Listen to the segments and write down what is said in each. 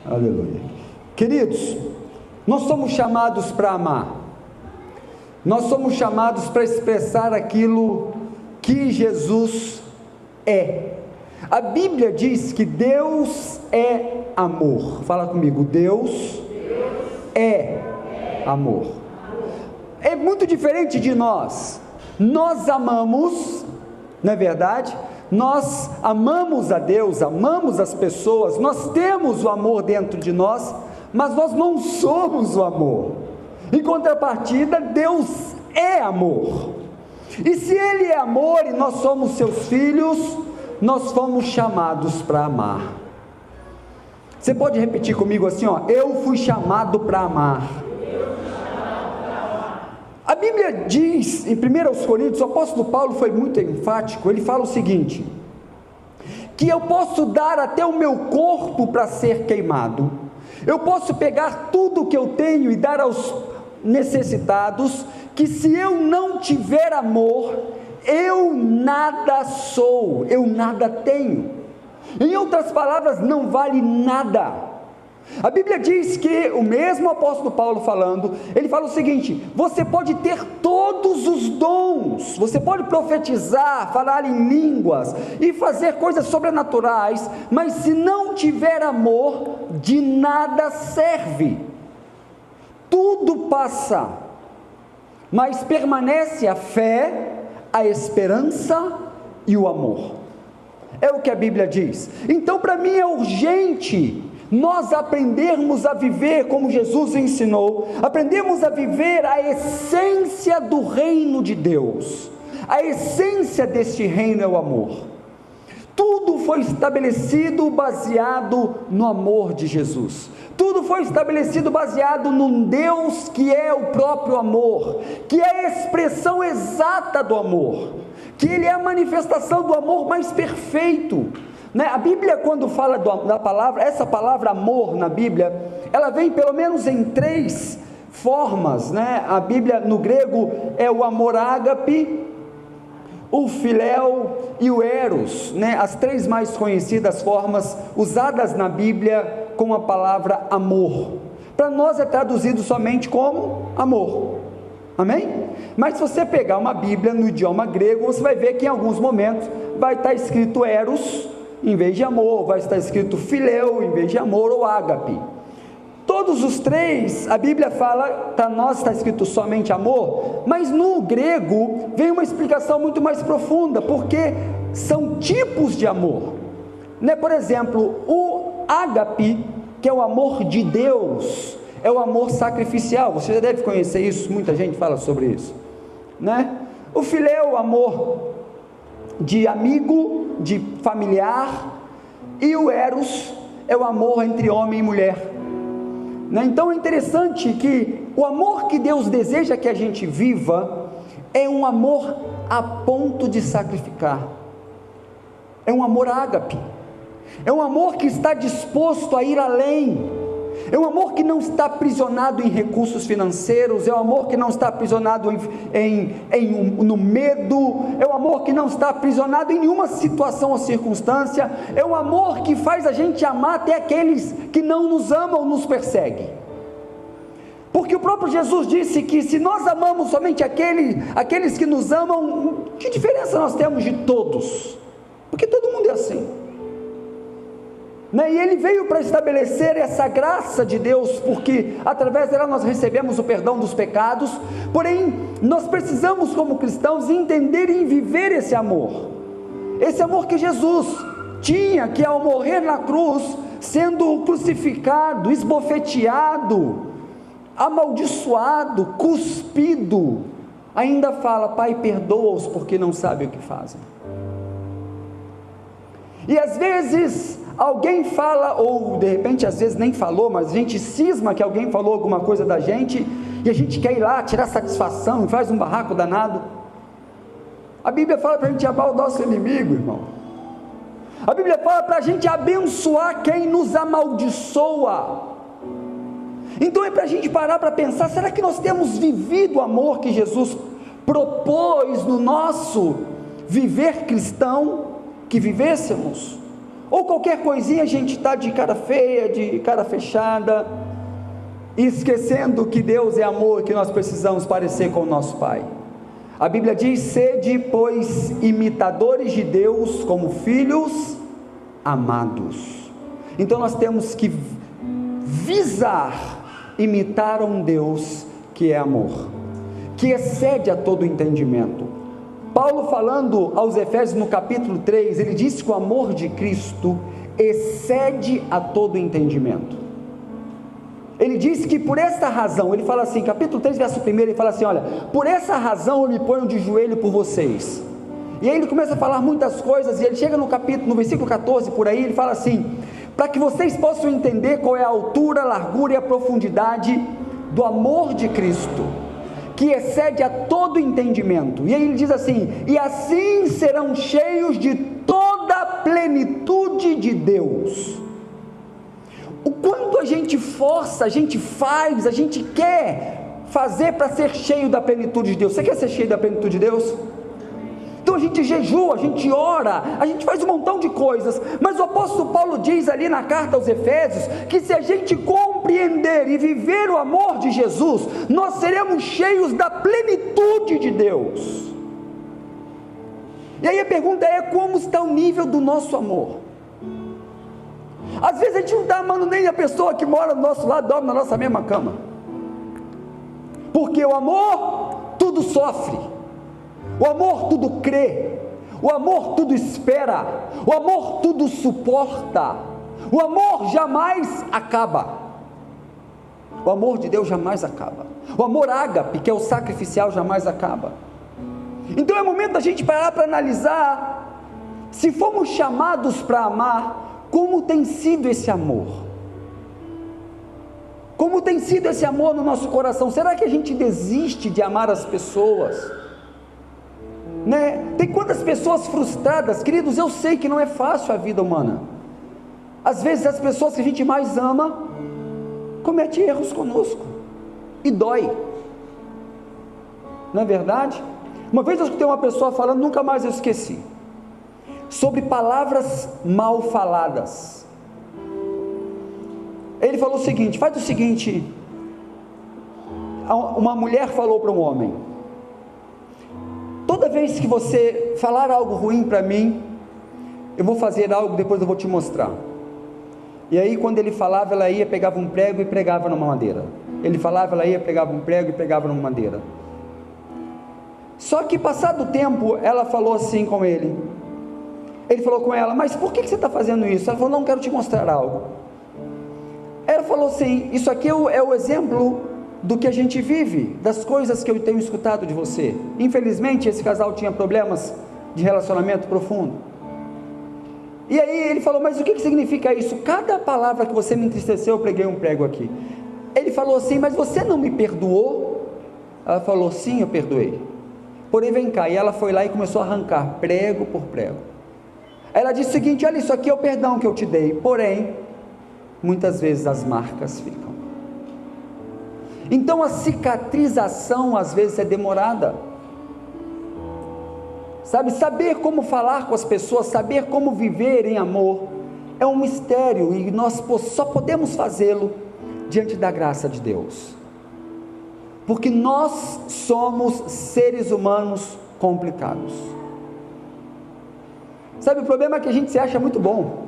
Aleluia. Queridos, nós somos chamados para amar, nós somos chamados para expressar aquilo que Jesus é. A Bíblia diz que Deus é amor. Fala comigo, Deus é amor. É muito diferente de nós. Nós amamos, não é verdade? Nós amamos a Deus, amamos as pessoas, nós temos o amor dentro de nós, mas nós não somos o amor. Em contrapartida, Deus é amor. E se Ele é amor e nós somos seus filhos, nós fomos chamados para amar. Você pode repetir comigo assim, ó: eu fui chamado para amar. A Bíblia diz, em 1 Coríntios, o apóstolo Paulo foi muito enfático, ele fala o seguinte: que eu posso dar até o meu corpo para ser queimado, eu posso pegar tudo que eu tenho e dar aos necessitados, que se eu não tiver amor, eu nada sou, eu nada tenho. Em outras palavras, não vale nada. A Bíblia diz que, o mesmo apóstolo Paulo falando, ele fala o seguinte: você pode ter todos os dons, você pode profetizar, falar em línguas e fazer coisas sobrenaturais, mas se não tiver amor, de nada serve. Tudo passa, mas permanece a fé, a esperança e o amor. É o que a Bíblia diz. Então, para mim é urgente nós aprendermos a viver como Jesus ensinou, aprendemos a viver a essência do reino de Deus. A essência deste reino é o amor. Tudo foi estabelecido baseado no amor de Jesus. Tudo foi estabelecido baseado num Deus que é o próprio amor, que é a expressão exata do amor, que Ele é a manifestação do amor mais perfeito. A Bíblia, quando fala da palavra, essa palavra amor na Bíblia, ela vem pelo menos em 3 formas. A Bíblia no grego é o amor ágape, o filéu e o eros, as 3 mais conhecidas formas usadas na Bíblia com a palavra amor. Para nós é traduzido somente como amor, amém? Mas se você pegar uma Bíblia no idioma grego, você vai ver que em alguns momentos vai estar escrito eros em vez de amor, vai estar escrito filéu em vez de amor, ou ágape. Todos os 3, a Bíblia fala, para nós está escrito somente amor, mas no grego vem uma explicação muito mais profunda, porque são tipos de amor. Por exemplo, o ágape, que é o amor de Deus, é o amor sacrificial. Você já deve conhecer isso, muita gente fala sobre isso, O filéu é o amor de amigo, de familiar, e o eros é o amor entre homem e mulher. Então é interessante que o amor que Deus deseja que a gente viva é um amor a ponto de sacrificar, é um amor ágape, é um amor que está disposto a ir além, é um amor que não está aprisionado em recursos financeiros, é um amor que não está aprisionado no medo, é um amor que não está aprisionado em nenhuma situação ou circunstância, é um amor que faz a gente amar até aqueles que não nos amam, nos perseguem. Porque o próprio Jesus disse que se nós amamos somente aqueles que nos amam, que diferença nós temos de todos? Porque todo mundo é assim. E Ele veio para estabelecer essa graça de Deus, porque através dela nós recebemos o perdão dos pecados. Porém, nós precisamos como cristãos entender e viver esse amor que Jesus tinha, que ao morrer na cruz, sendo crucificado, esbofeteado, amaldiçoado, cuspido, ainda fala: Pai, perdoa-os porque não sabem o que fazem. E às vezes alguém fala, ou de repente às vezes nem falou, mas a gente cisma que alguém falou alguma coisa da gente, e a gente quer ir lá tirar satisfação, e faz um barraco danado. A Bíblia fala para a gente amar o nosso inimigo, irmão. A Bíblia fala para a gente abençoar quem nos amaldiçoa. Então é para a gente parar para pensar: será que nós temos vivido o amor que Jesus propôs no nosso viver cristão que vivêssemos? ou qualquer coisinha a gente está de cara feia, de cara fechada, esquecendo que Deus é amor, que nós precisamos parecer com o nosso Pai. A Bíblia diz: sede, pois, imitadores de Deus como filhos amados. Então nós temos que visar imitar um Deus que é amor, que excede a todo entendimento. Paulo, falando aos Efésios no capítulo 3, ele diz que o amor de Cristo excede a todo entendimento. Ele diz que por esta razão, ele fala assim, capítulo 3, verso 1, ele fala assim: olha, por essa razão eu me ponho de joelho por vocês. E aí ele começa a falar muitas coisas, e ele chega no versículo 14, por aí, ele fala assim: para que vocês possam entender qual é a altura, a largura e a profundidade do amor de Cristo, que excede a todo entendimento. E aí ele diz assim: e assim serão cheios de toda a plenitude de Deus. O quanto a gente força, a gente faz, a gente quer fazer para ser cheio da plenitude de Deus. Você quer ser cheio da plenitude de Deus? Então a gente jejua, a gente ora, a gente faz um montão de coisas, mas o apóstolo Paulo diz ali na carta aos Efésios, que se a gente compreender e viver o amor de Jesus, nós seremos cheios da plenitude de Deus. E aí a pergunta é: como está o nível do nosso amor? Às vezes a gente não está amando nem a pessoa que mora do nosso lado, dorme na nossa mesma cama, porque o amor tudo sofre, o amor tudo crê, o amor tudo espera, o amor tudo suporta, o amor jamais acaba. O amor de Deus jamais acaba. O amor ágape, que é o sacrificial, jamais acaba. Então é momento da gente parar para analisar, se fomos chamados para amar, como tem sido esse amor? Como tem sido esse amor no nosso coração? Será que a gente desiste de amar as pessoas? Tem quantas pessoas frustradas, queridos? Eu sei que não é fácil a vida humana. Às vezes as pessoas que a gente mais ama cometem erros conosco e dói, não é verdade? Uma vez eu escutei uma pessoa falando, nunca mais eu esqueci, sobre palavras mal faladas. Ele falou o seguinte: faz o seguinte, uma mulher falou para um homem: toda vez que você falar algo ruim para mim, eu vou fazer algo, depois eu vou te mostrar. E aí quando ele falava, ela ia, pegava um prego e pregava numa madeira. Ele falava, ela ia, pegava um prego e pregava numa madeira. Só que passado o tempo, ela falou assim com ele. Ele falou com ela: mas por que você está fazendo isso? Ela falou: não, quero te mostrar algo. Ela falou assim: isso aqui é o exemplo do que a gente vive, das coisas que eu tenho escutado de você. Infelizmente esse casal tinha problemas de relacionamento profundo. E aí ele falou: mas o que significa isso? Cada palavra que você me entristeceu, eu preguei um prego aqui. Ele falou assim: mas você não me perdoou? Ela falou: sim, eu perdoei. Porém vem cá. E ela foi lá e começou a arrancar prego por prego. Ela disse o seguinte: olha, isso aqui é o perdão que eu te dei, porém muitas vezes as marcas ficam. Então a cicatrização às vezes é demorada, sabe? Saber como falar com as pessoas, saber como viver em amor é um mistério, e nós só podemos fazê-lo diante da graça de Deus, porque nós somos seres humanos complicados. Sabe, o problema é que a gente se acha muito bom,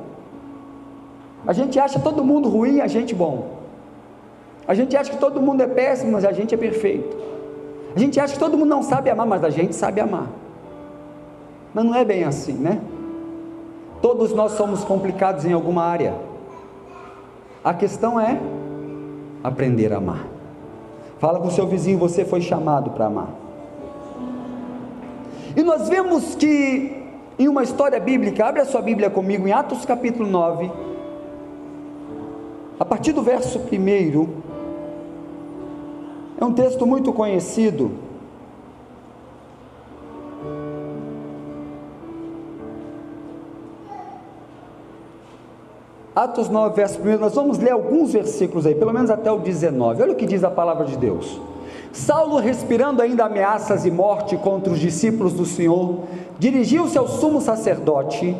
a gente acha todo mundo ruim, a gente bom, a gente acha que todo mundo é péssimo, mas a gente é perfeito, a gente acha que todo mundo não sabe amar, mas a gente sabe amar. Mas não é bem assim, né? Todos nós somos complicados em alguma área, a questão é aprender a amar. Fala com o seu vizinho: você foi chamado para amar. E nós vemos que em uma história bíblica, abre a sua Bíblia comigo em Atos capítulo 9, a partir do verso 1, é um texto muito conhecido. Atos 9, verso 1, nós vamos ler alguns versículos aí, pelo menos até o 19, olha o que diz a palavra de Deus. Saulo, respirando ainda ameaças e morte contra os discípulos do Senhor, dirigiu-se ao sumo sacerdote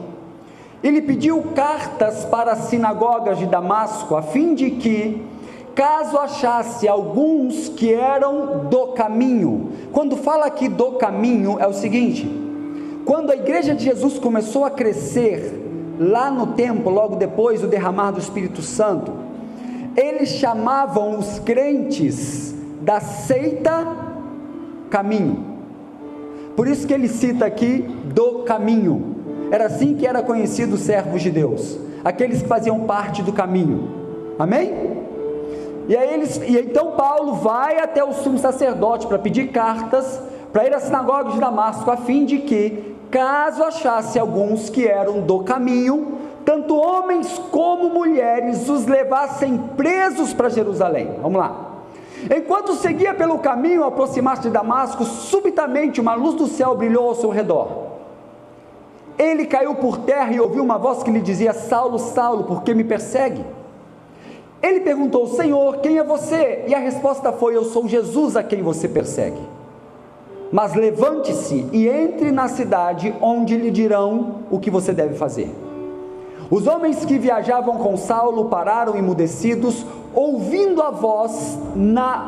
ele pediu cartas para as sinagogas de Damasco, a fim de que, caso achasse alguns que eram do caminho. Quando fala aqui do caminho, é o seguinte: quando a igreja de Jesus começou a crescer, lá no templo, logo depois do derramar do Espírito Santo, eles chamavam os crentes da seita caminho. Por isso que ele cita aqui do caminho. Era assim que era conhecido os servos de Deus, aqueles que faziam parte do caminho. Amém? E então Paulo vai até o sumo sacerdote para pedir cartas para ir à sinagoga de Damasco, a fim de que, caso achasse alguns que eram do caminho, tanto homens como mulheres, os levassem presos para Jerusalém. Vamos lá. Enquanto seguia pelo caminho, ao aproximar-se de Damasco, subitamente uma luz do céu brilhou ao seu redor. Ele caiu por terra e ouviu uma voz que lhe dizia: Saulo, Saulo, por que me persegue? Ele perguntou: Senhor, quem é você? E a resposta foi: eu sou Jesus a quem você persegue. Mas levante-se e entre na cidade, onde lhe dirão o que você deve fazer. Os homens que viajavam com Saulo pararam emudecidos, ouvindo a voz,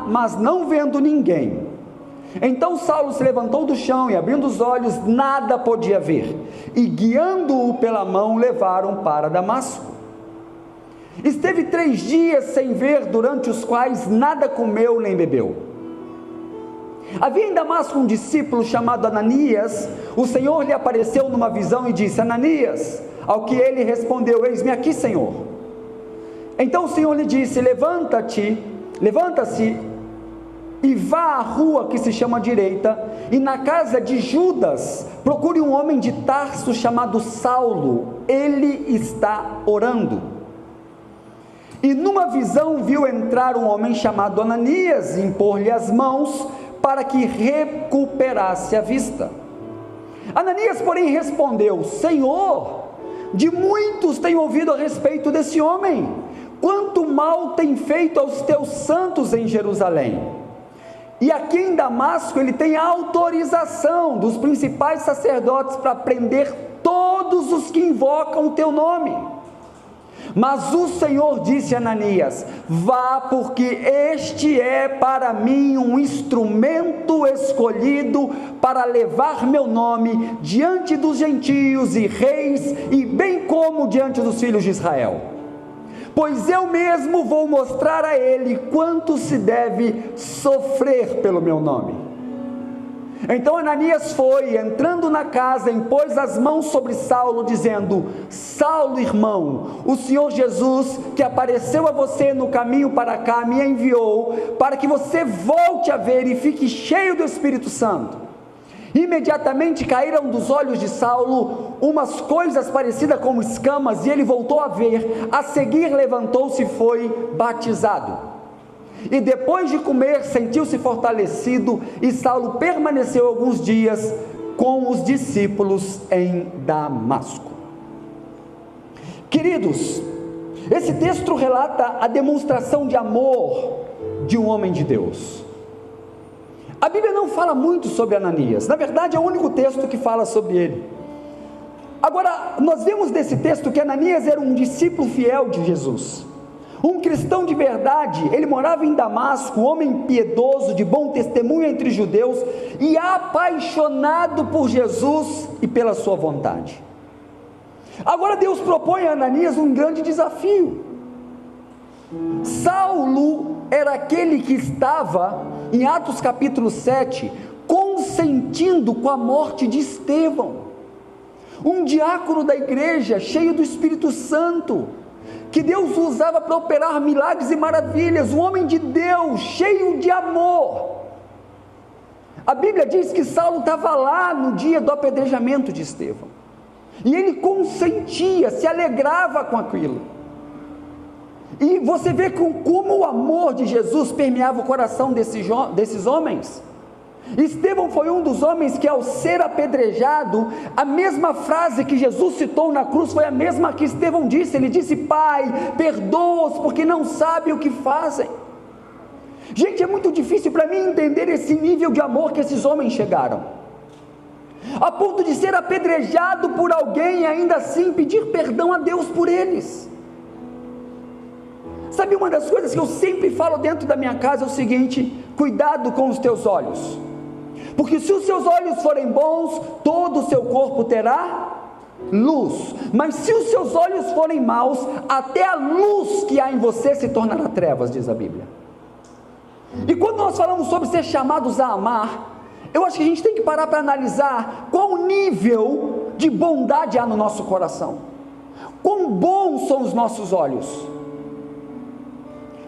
mas não vendo ninguém. Então Saulo se levantou do chão e, abrindo os olhos, nada podia ver, e guiando-o pela mão, levaram para Damasco. Esteve 3 dias sem ver, durante os quais nada comeu nem bebeu. Havia em Damasco um discípulo chamado Ananias. O Senhor lhe apareceu numa visão e disse: Ananias. Ao que ele respondeu: eis-me aqui, Senhor. Então o Senhor lhe disse: levanta-se e vá à rua que se chama Direita, e na casa de Judas procure um homem de Tarso chamado Saulo, ele está orando. E numa visão viu entrar um homem chamado Ananias e impor-lhe as mãos para que recuperasse a vista. Ananias, porém, respondeu: Senhor, de muitos tenho ouvido a respeito desse homem, quanto mal tem feito aos teus santos em Jerusalém. E aqui em Damasco ele tem autorização dos principais sacerdotes para prender todos os que invocam o teu nome. Mas o Senhor disse a Ananias: vá, porque este é para mim um instrumento escolhido para levar meu nome diante dos gentios e reis, e bem como diante dos filhos de Israel. Pois eu mesmo vou mostrar a ele quanto se deve sofrer pelo meu nome. Então Ananias foi, entrando na casa, impôs as mãos sobre Saulo, dizendo: Saulo, irmão, o Senhor Jesus, que apareceu a você no caminho para cá, me enviou para que você volte a ver e fique cheio do Espírito Santo. Imediatamente caíram dos olhos de Saulo umas coisas parecidas com escamas, e ele voltou a ver. A seguir levantou-se e foi batizado. E depois de comer, sentiu-se fortalecido, e Saulo permaneceu alguns dias com os discípulos em Damasco. Queridos, esse texto relata a demonstração de amor de um homem de Deus. A Bíblia não fala muito sobre Ananias, na verdade é o único texto que fala sobre ele. Agora, nós vemos nesse texto que Ananias era um discípulo fiel de Jesus, um cristão de verdade. Ele morava em Damasco, homem piedoso, de bom testemunho entre judeus, e apaixonado por Jesus e pela sua vontade. Agora Deus propõe a Ananias um grande desafio. Saulo era aquele que estava, em Atos capítulo 7, consentindo com a morte de Estevão, um diácono da igreja, cheio do Espírito Santo, que Deus usava para operar milagres e maravilhas, um homem de Deus, cheio de amor. A Bíblia diz que Saulo estava lá no dia do apedrejamento de Estevão, e ele consentia, se alegrava com aquilo. E você vê como o amor de Jesus permeava o coração desses homens. Estevão foi um dos homens que, ao ser apedrejado, a mesma frase que Jesus citou na cruz foi a mesma que Estevão disse. Ele disse: Pai, perdoa-os porque não sabem o que fazem. Gente, é muito difícil para mim entender esse nível de amor que esses homens chegaram. a ponto de ser apedrejado por alguém e ainda assim pedir perdão a Deus por eles. Sabe, uma das coisas que eu sempre falo dentro da minha casa é o seguinte: cuidado com os teus olhos, porque se os seus olhos forem bons, todo o seu corpo terá luz, mas se os seus olhos forem maus, até a luz que há em você se tornará trevas, diz a Bíblia. E quando nós falamos sobre ser chamados a amar, eu acho que a gente tem que parar para analisar qual nível de bondade há no nosso coração, quão bons são os nossos olhos,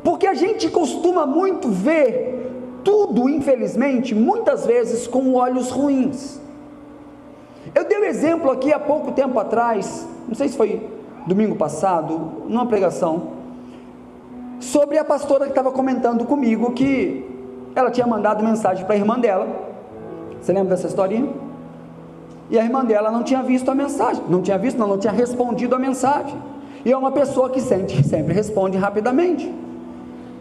porque a gente costuma muito ver tudo, infelizmente, muitas vezes com olhos ruins. Eu dei um exemplo aqui há pouco tempo atrás, não sei se foi domingo passado, numa pregação, sobre a pastora que estava comentando comigo que ela tinha mandado mensagem para a irmã dela. Você lembra dessa historinha? E a irmã dela não tinha visto a mensagem, não tinha respondido a mensagem, e é uma pessoa que sempre responde rapidamente.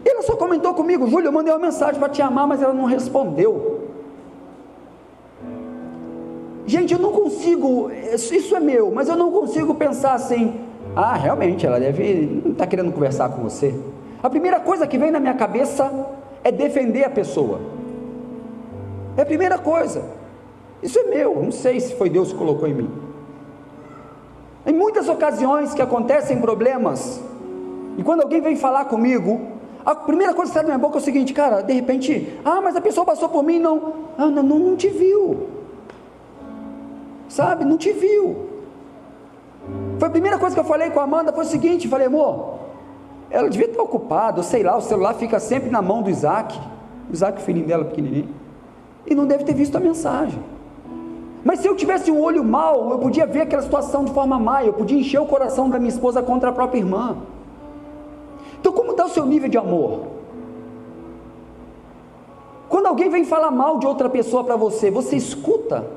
E ela só comentou comigo: Júlio, eu mandei uma mensagem para te amar, mas ela não respondeu. Gente, eu não consigo, isso é meu, mas eu não consigo pensar assim: ah, realmente, ela não está querendo conversar com você. A primeira coisa que vem na minha cabeça é defender a pessoa. É a primeira coisa. Isso é meu, não sei se foi Deus que colocou em mim. Em muitas ocasiões que acontecem problemas, e quando alguém vem falar comigo, a primeira coisa que sai da minha boca é o seguinte: cara, de repente, mas a pessoa passou por mim e não te viu, sabe, não te viu. Foi a primeira coisa que eu falei com a Amanda, foi o seguinte, falei: amor, ela devia estar ocupada, sei lá, o celular fica sempre na mão do Isaac, filhinho dela pequenininho, e não deve ter visto a mensagem. Mas se eu tivesse um olho mau, eu podia ver aquela situação de forma má, eu podia encher o coração da minha esposa contra a própria irmã. Então, como está o seu nível de amor? Quando alguém vem falar mal de outra pessoa para você, você escuta?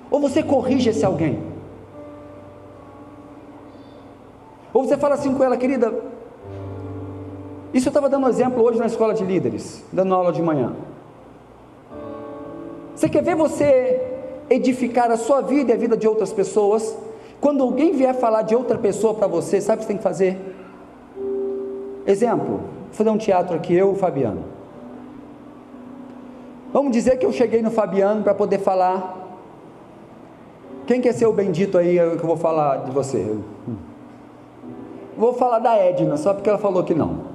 Ou você corrige esse alguém? Ou você fala assim com ela: querida, isso eu estava dando um exemplo hoje na escola de líderes, dando aula de manhã. Você quer ver você edificar a sua vida e a vida de outras pessoas? Quando alguém vier falar de outra pessoa para você, sabe o que você tem que fazer? Exemplo, vou fazer um teatro aqui, eu e o Fabiano. Vamos dizer que eu cheguei no Fabiano para poder falar. Quem quer ser o bendito aí que eu vou falar de você? Vou falar da Edna, só porque ela falou que não.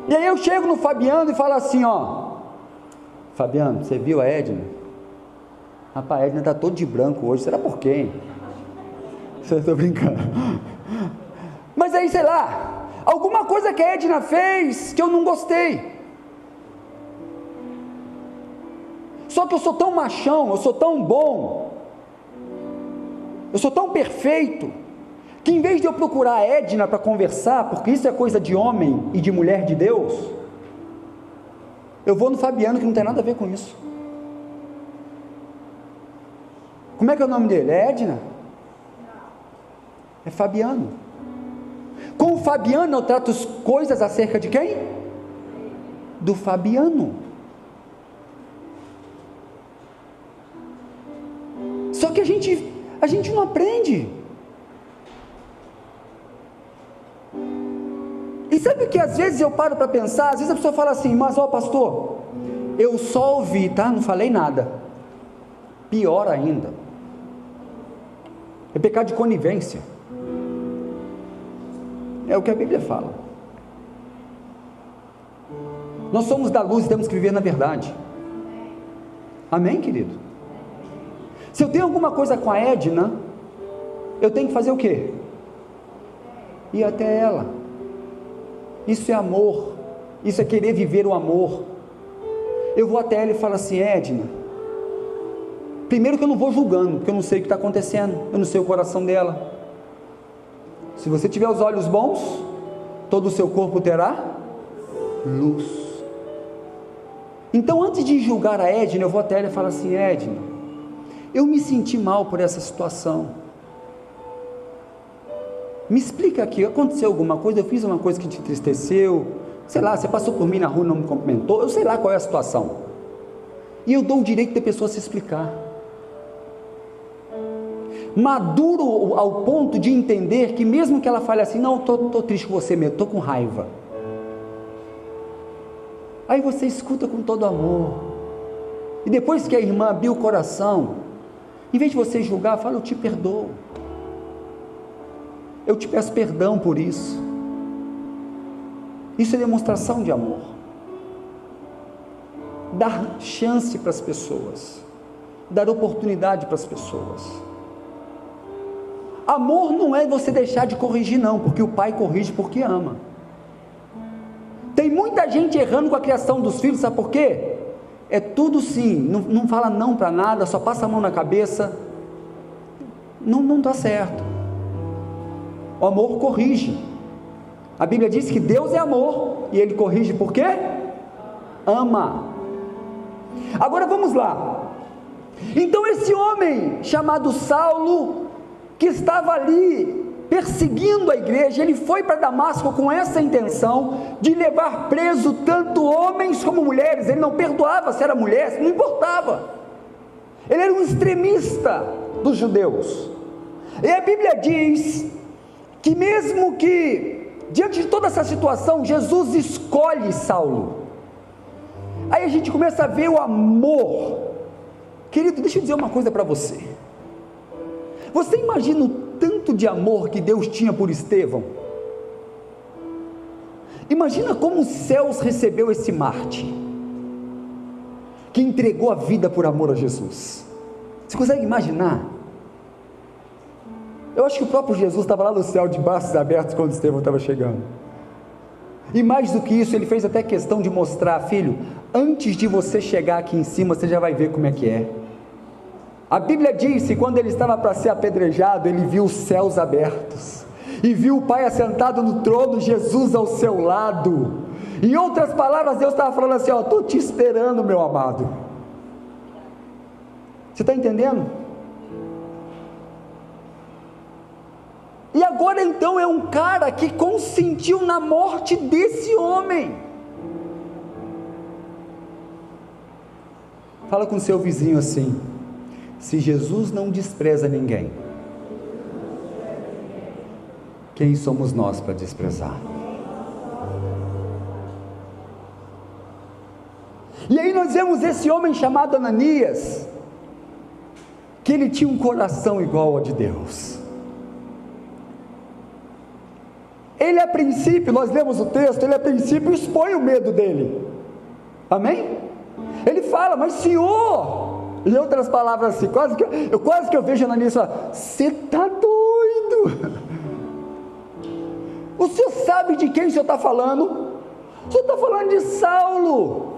E aí eu chego no Fabiano e falo assim: ó, Fabiano, você viu a Edna? Rapaz, a Edna está todo de branco hoje, será por quê? Eu estou brincando. Mas aí, sei lá, alguma coisa que a Edna fez que eu não gostei. Só que eu sou tão machão, eu sou tão bom, eu sou tão perfeito, que em vez de eu procurar a Edna para conversar, porque isso é coisa de homem e de mulher de Deus, eu vou no Fabiano, que não tem nada a ver com isso. Como é que é o nome dele? É Edna? É Fabiano. Com o Fabiano eu trato as coisas acerca de quem? Do Fabiano. Só que a gente não aprende. E sabe o que às vezes eu paro para pensar? Às vezes a pessoa fala assim: mas ó, pastor, eu só ouvi, tá? Não falei nada. Pior ainda, é pecado de conivência. É o que a Bíblia fala. Nós somos da luz e temos que viver na verdade. Amém, querido? Se eu tenho alguma coisa com a Edna, eu tenho que fazer o quê? Ir até ela. Isso é amor, isso é querer viver o amor. Eu vou até ela e falo assim: Edna, primeiro que eu não vou julgando, porque eu não sei o que está acontecendo, eu não sei o coração dela. Se você tiver os olhos bons, todo o seu corpo terá luz. Então, antes de julgar a Edna, eu vou até ela e falo assim: Edna, eu me senti mal por essa situação, me explica aqui, aconteceu alguma coisa, eu fiz uma coisa que te entristeceu, sei lá, você passou por mim na rua e não me cumprimentou, eu sei lá qual é a situação. e eu dou o direito da pessoa se explicar. Maduro ao ponto de entender que mesmo que ela fale assim, não, estou triste com você mesmo, estou com raiva. Aí você escuta com todo amor, e depois que a irmã abriu o coração, em vez de você julgar, fala, eu te perdoo, eu te peço perdão por isso. Isso é demonstração de amor. Dar chance para as pessoas, dar oportunidade para as pessoas. Amor não é você deixar de corrigir não, porque o pai corrige porque ama. Tem muita gente errando com a criação dos filhos, sabe por quê? É tudo sim, não fala não para nada, só passa a mão na cabeça, não está certo. O amor corrige. A Bíblia diz que Deus é amor, e Ele corrige por quê? Ama. Agora vamos lá. Então esse homem chamado Saulo, que estava ali perseguindo a igreja, ele foi para Damasco com essa intenção de levar preso tanto homens como mulheres. Ele não perdoava se era mulher, não importava. Ele era um extremista dos judeus. E a Bíblia diz que mesmo que diante de toda essa situação, Jesus escolhe Saulo. Aí a gente começa a ver o amor. Querido, deixa eu dizer uma coisa para você. Você imagina o tanto de amor que Deus tinha por Estevão? Imagina como os céus recebeu esse Marte, que entregou a vida por amor a Jesus. Você consegue imaginar? Eu acho que o próprio Jesus estava lá no céu de braços abertos quando Estevão estava chegando. E mais do que isso, ele fez até questão de mostrar, filho, antes de você chegar aqui em cima, você já vai ver como é que é. A Bíblia diz que quando ele estava para ser apedrejado, ele viu os céus abertos, e viu o Pai assentado no trono, Jesus ao seu lado. Em outras palavras, Deus estava falando assim, ó, estou te esperando, meu amado. Você está entendendo? E agora então é um cara que consentiu na morte desse homem. Fala com seu vizinho assim: se Jesus não despreza ninguém, quem somos nós para desprezar? E aí nós vemos esse homem chamado Ananias, que ele tinha um coração igual ao de Deus. Ele a princípio, nós lemos o texto, ele a princípio expõe o medo dele, amém? Ele fala, mas Senhor, em outras palavras assim, quase que eu vejo Ananias falar, você está doido? O senhor sabe de quem o senhor está falando? O senhor está falando de Saulo.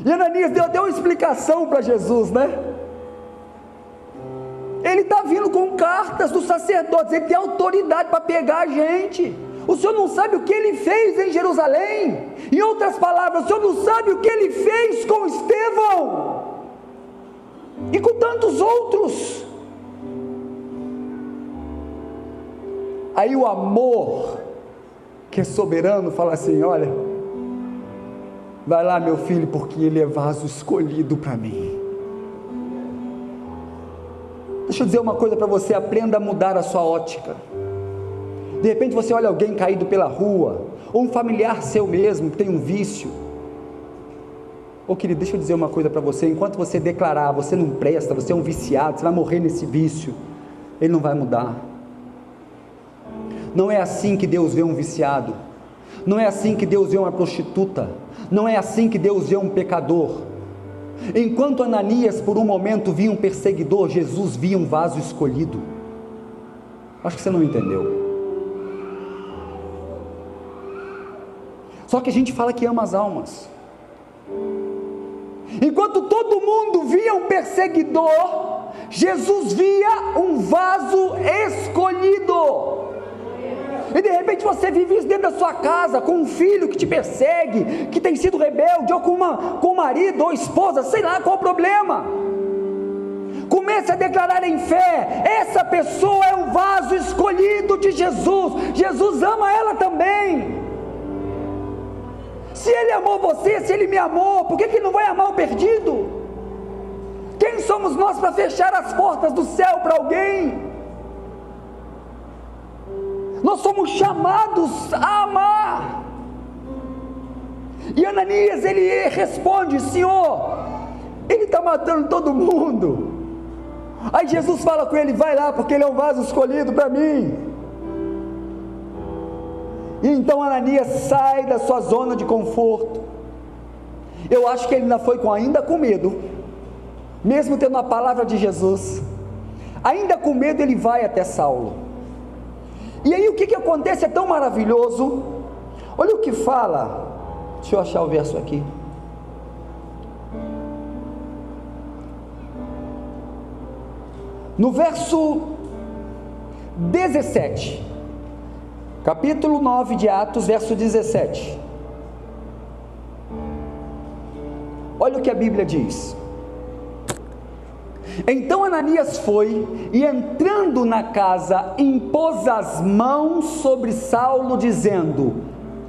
E Ananias deu até uma explicação para Jesus, né? Ele está vindo com cartas dos sacerdotes, ele tem autoridade para pegar a gente. O senhor não sabe o que ele fez em Jerusalém? Em outras palavras, o senhor não sabe o que ele fez com Estevão e com tantos outros. Aí o amor, que é soberano, fala assim, olha, vai lá meu filho, porque ele é vaso escolhido para mim. Deixa eu dizer uma coisa para você, aprenda a mudar a sua ótica. De repente você olha alguém caído pela rua, ou um familiar seu mesmo, que tem um vício. Ô querido, deixa eu dizer uma coisa para você, enquanto você declarar, você não presta, você é um viciado, você vai morrer nesse vício, ele não vai mudar. Não é assim que Deus vê um viciado, não é assim que Deus vê uma prostituta, não é assim que Deus vê um pecador. Enquanto Ananias por um momento via um perseguidor, Jesus via um vaso escolhido. Acho que você não entendeu. Só que a gente fala que ama as almas. Enquanto todo mundo via um perseguidor, Jesus via um vaso escolhido. E de repente você vive isso dentro da sua casa, com um filho que te persegue, que tem sido rebelde, ou com o marido ou esposa, sei lá qual o problema. Comece a declarar em fé, essa pessoa é um vaso escolhido de Jesus, Jesus ama ela também. Se ele amou você, se ele me amou, por que não vai amar o perdido? Quem somos nós para fechar as portas do céu para alguém? Nós somos chamados a amar. E Ananias, ele responde: Senhor, ele está matando todo mundo. Aí Jesus fala com ele: vai lá, porque ele é um vaso escolhido para mim. E então Ananias sai da sua zona de conforto. Eu acho que ele ainda foi ainda com medo, mesmo tendo a palavra de Jesus, ainda com medo ele vai até Saulo. E aí o que acontece é tão maravilhoso. Olha o que fala, deixa eu achar o verso aqui. No verso 17, capítulo 9 de Atos, verso 17, olha o que a Bíblia diz: então Ananias foi e, entrando na casa, impôs as mãos sobre Saulo, dizendo: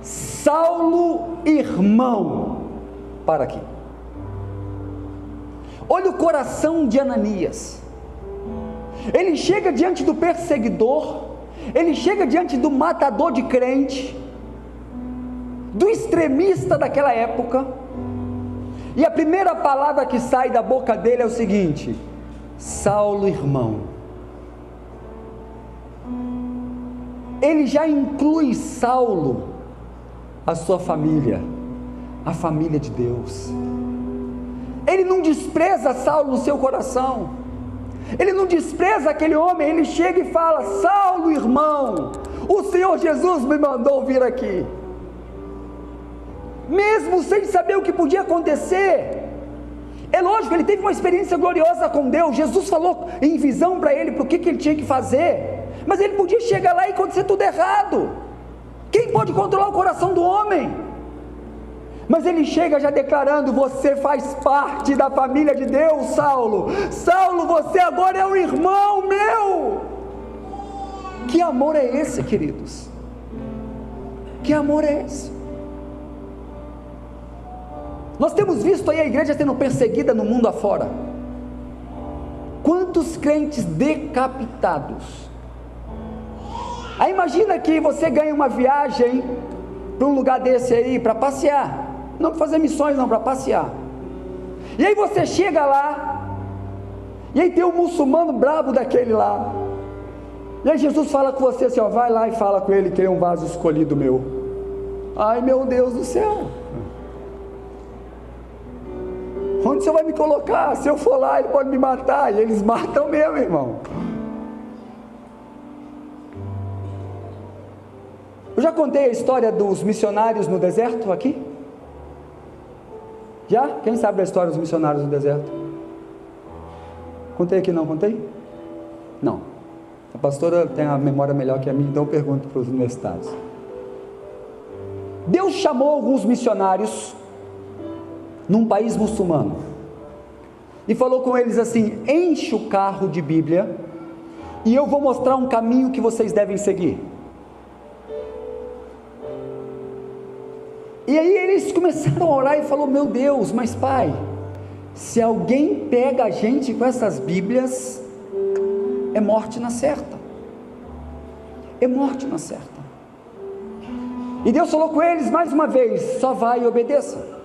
Saulo, irmão, para aqui. Olha o coração de Ananias. Ele chega diante do perseguidor, ele chega diante do matador de crente, do extremista daquela época, e a primeira palavra que sai da boca dele é o seguinte: Saulo, irmão. Ele já inclui Saulo, a sua família, a família de Deus. Ele não despreza Saulo no seu coração, ele não despreza aquele homem. Ele chega e fala: Saulo, irmão, o Senhor Jesus me mandou vir aqui. Mesmo sem saber o que podia acontecer. É lógico, ele teve uma experiência gloriosa com Deus. Jesus falou em visão para ele o que ele tinha que fazer, mas ele podia chegar lá e acontecer tudo errado. Quem pode controlar o coração do homem? Mas ele chega já declarando: você faz parte da família de Deus, Saulo. Saulo, você agora é um irmão meu. Que amor é esse, queridos? Que amor é esse? Nós temos visto aí a igreja sendo perseguida no mundo afora. Quantos crentes decapitados. Aí imagina que você ganha uma viagem para um lugar desse aí, para passear. Não para fazer missões não, para passear. E aí você chega lá, e aí tem um muçulmano brabo daquele lá. E aí Jesus fala com você assim, ó, vai lá e fala com ele que ele é um vaso escolhido meu. Ai meu Deus do céu, onde você vai me colocar? Se eu for lá, ele pode me matar. E eles matam mesmo, irmão. Eu já contei a história dos missionários no deserto aqui? Já? Quem sabe da história dos missionários no deserto? Contei aqui, não contei? Não. A pastora tem a memória melhor que a minha, então eu pergunto para os universitários. Deus chamou alguns missionários num país muçulmano e falou com eles assim: enche o carro de Bíblia e eu vou mostrar um caminho que vocês devem seguir. E aí eles começaram a orar e falou: meu Deus, mas pai, se alguém pega a gente com essas Bíblias, é morte na certa, é morte na certa. E Deus falou com eles mais uma vez: só vai e obedeça.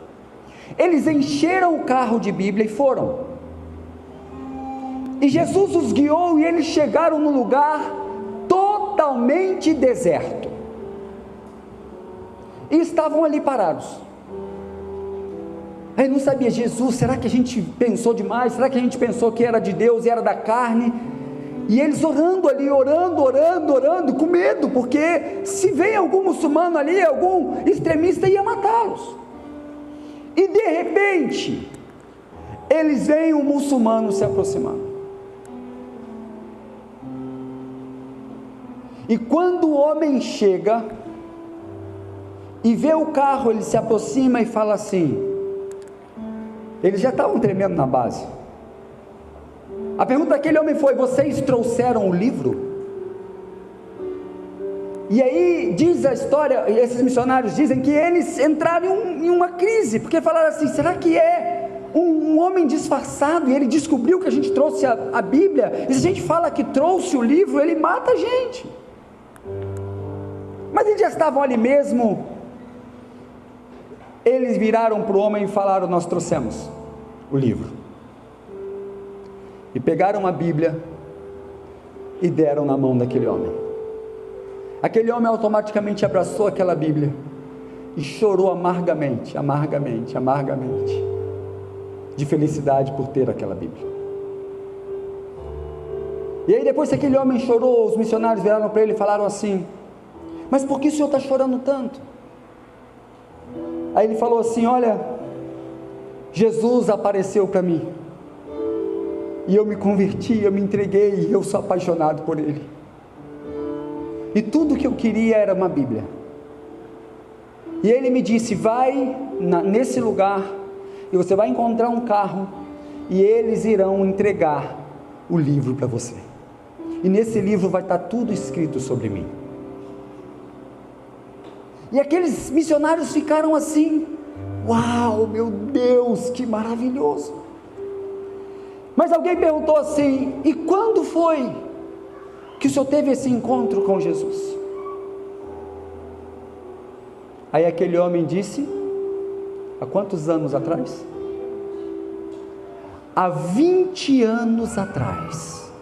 Eles encheram o carro de Bíblia e foram, e Jesus os guiou, e eles chegaram num lugar totalmente deserto, e estavam ali parados. Aí não sabia: Jesus, será que a gente pensou demais? Será que a gente pensou que era de Deus e era da carne? E eles orando ali, orando, com medo, porque se vem algum muçulmano ali, algum extremista, ia matá-los. E de repente, eles veem um muçulmano se aproximando. E quando o homem chega e vê o carro, ele se aproxima e fala assim, eles já estavam tremendo na base. A pergunta daquele homem foi: vocês trouxeram o livro? E aí diz a história, esses missionários dizem que eles entraram em uma crise, porque falaram assim: será que é um homem disfarçado, e ele descobriu que a gente trouxe a Bíblia, e se a gente fala que trouxe o livro, ele mata a gente. Mas eles já estavam ali mesmo. Eles viraram para o homem e falaram: nós trouxemos o livro. E pegaram a Bíblia e deram na mão daquele homem. Aquele homem automaticamente abraçou aquela Bíblia e chorou amargamente, de felicidade por ter aquela Bíblia. E aí depois que aquele homem chorou, os missionários viraram para ele e falaram assim: mas por que o senhor está chorando tanto? Aí ele falou assim: olha, Jesus apareceu para mim, e eu me converti, eu me entreguei, e eu sou apaixonado por Ele, e tudo que eu queria era uma Bíblia. E Ele me disse: vai nesse lugar, e você vai encontrar um carro, e eles irão entregar o livro para você, e nesse livro vai estar tudo escrito sobre mim. E aqueles missionários ficaram assim: uau, meu Deus, que maravilhoso. Mas alguém perguntou assim: e quando foi que o senhor teve esse encontro com Jesus? Aí aquele homem disse: há quantos anos atrás? Há 20 anos atrás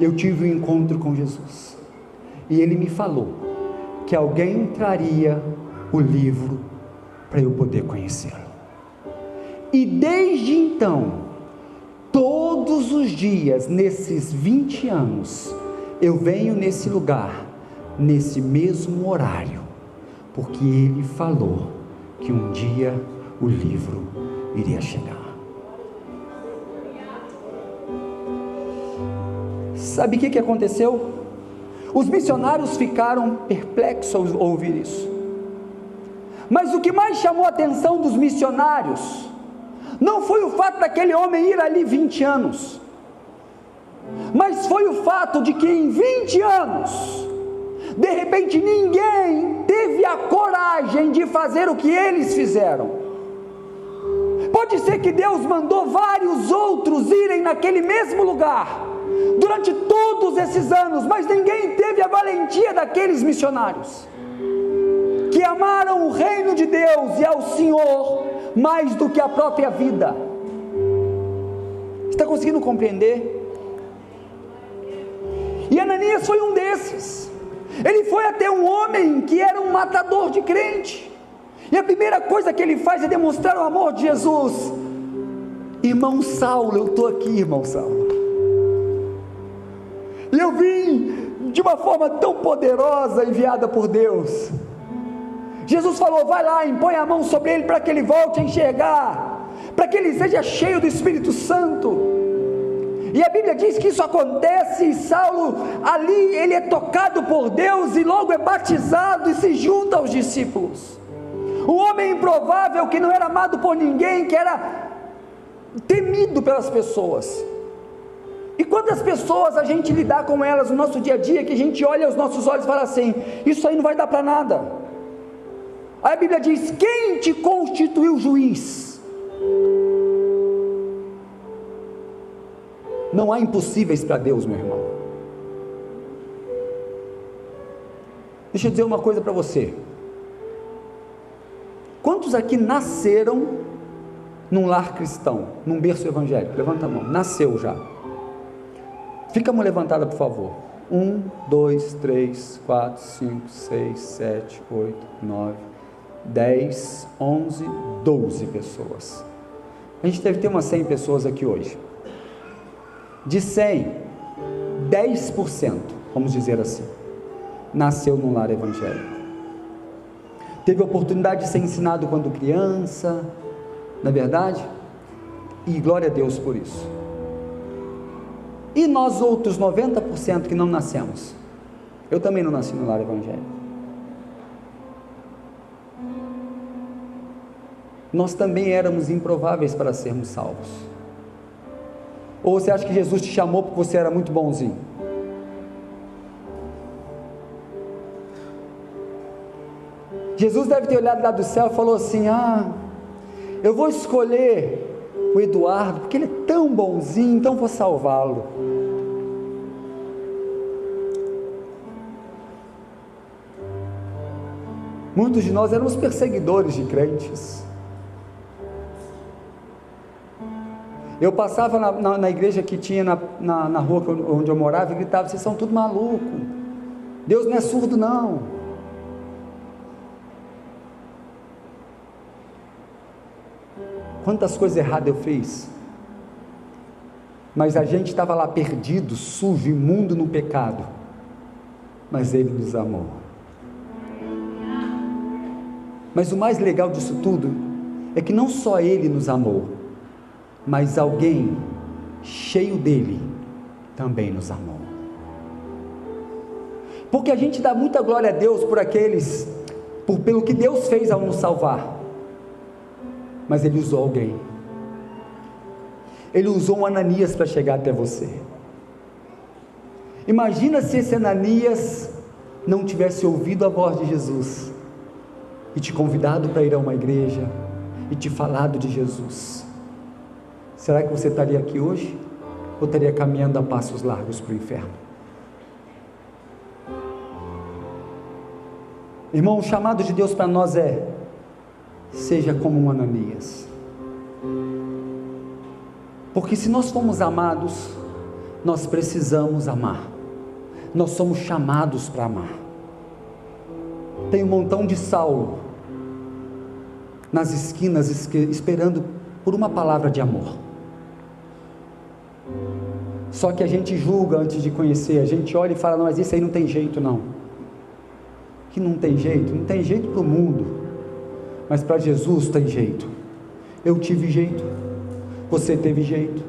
eu tive um encontro com Jesus, e ele me falou que alguém traria o livro para eu poder conhecê-lo. E desde então, todos os dias, nesses 20 anos, eu venho nesse lugar, nesse mesmo horário, porque ele falou que um dia o livro iria chegar. Sabe o que aconteceu? Os missionários ficaram perplexos ao ouvir isso. Mas o que mais chamou a atenção dos missionários não foi o fato daquele homem ir ali 20 anos, mas foi o fato de que em 20 anos, de repente ninguém teve a coragem de fazer o que eles fizeram. Pode ser que Deus mandou vários outros irem naquele mesmo lugar durante todos esses anos, mas ninguém teve a valentia daqueles missionários, que amaram o reino de Deus e ao Senhor mais do que a própria vida. Está conseguindo compreender? E Ananias foi um desses. Ele foi até um homem que era um matador de crente, e a primeira coisa que ele faz é demonstrar o amor de Jesus. Irmão Saulo, eu estou aqui, irmão Saulo, e eu vim de uma forma tão poderosa, enviada por Deus. Jesus falou: vai lá, impõe a mão sobre ele para que ele volte a enxergar, para que ele seja cheio do Espírito Santo. E a Bíblia diz que isso acontece, e Saulo ali, ele é tocado por Deus, e logo é batizado e se junta aos discípulos. Um homem improvável, que não era amado por ninguém, que era temido pelas pessoas. E quantas pessoas a gente lidar com elas no nosso dia a dia, que a gente olha aos nossos olhos e fala assim: isso aí não vai dar para nada. Aí a Bíblia diz: quem te constituiu juiz? Não há impossíveis para Deus, meu irmão. Deixa eu dizer uma coisa para você. Quantos aqui nasceram num lar cristão, num berço evangélico? Levanta a mão. Nasceu já. Fica a mão levantada, por favor. 1, 2, 3, 4, 5, 6, 7, 8, 9, 10, 11, 12 pessoas. A gente deve ter umas 100 pessoas aqui hoje. De 100, 10%, vamos dizer assim, nasceu num lar evangélico. Teve a oportunidade de ser ensinado quando criança, não é verdade? E glória a Deus por isso. E nós outros 90% que não nascemos? Eu também não nasci no lar evangélico. Nós também éramos improváveis para sermos salvos. Ou você acha que Jesus te chamou porque você era muito bonzinho? Jesus deve ter olhado lá do céu e falou assim: eu vou escolher o Eduardo, porque ele é tão bonzinho, então vou salvá-lo. Muitos de nós éramos perseguidores de crentes. Eu passava na igreja que tinha na rua onde eu morava e gritava: vocês são tudo maluco, Deus não é surdo não. Quantas coisas erradas eu fiz, mas a gente estava lá perdido, sujo, imundo no pecado, mas Ele nos amou. Mas o mais legal disso tudo é que não só Ele nos amou, mas alguém cheio dele também nos amou. Porque a gente dá muita glória a Deus pelo que Deus fez ao nos salvar, mas Ele usou alguém. Ele usou um Ananias para chegar até você. Imagina se esse Ananias não tivesse ouvido a voz de Jesus e te convidado para ir a uma igreja e te falado de Jesus. Será que você estaria aqui hoje? Ou estaria caminhando a passos largos para o inferno? Irmão, o chamado de Deus para nós é: seja como um Ananias. Porque se nós fomos amados, nós precisamos amar. Nós somos chamados para amar. Tem um montão de Saulo nas esquinas esperando por uma palavra de amor. Só que a gente julga antes de conhecer, a gente olha e fala: não, mas isso aí não tem jeito não. Que não tem jeito? Não tem jeito para o mundo, mas para Jesus tem jeito. Eu tive jeito, você teve jeito,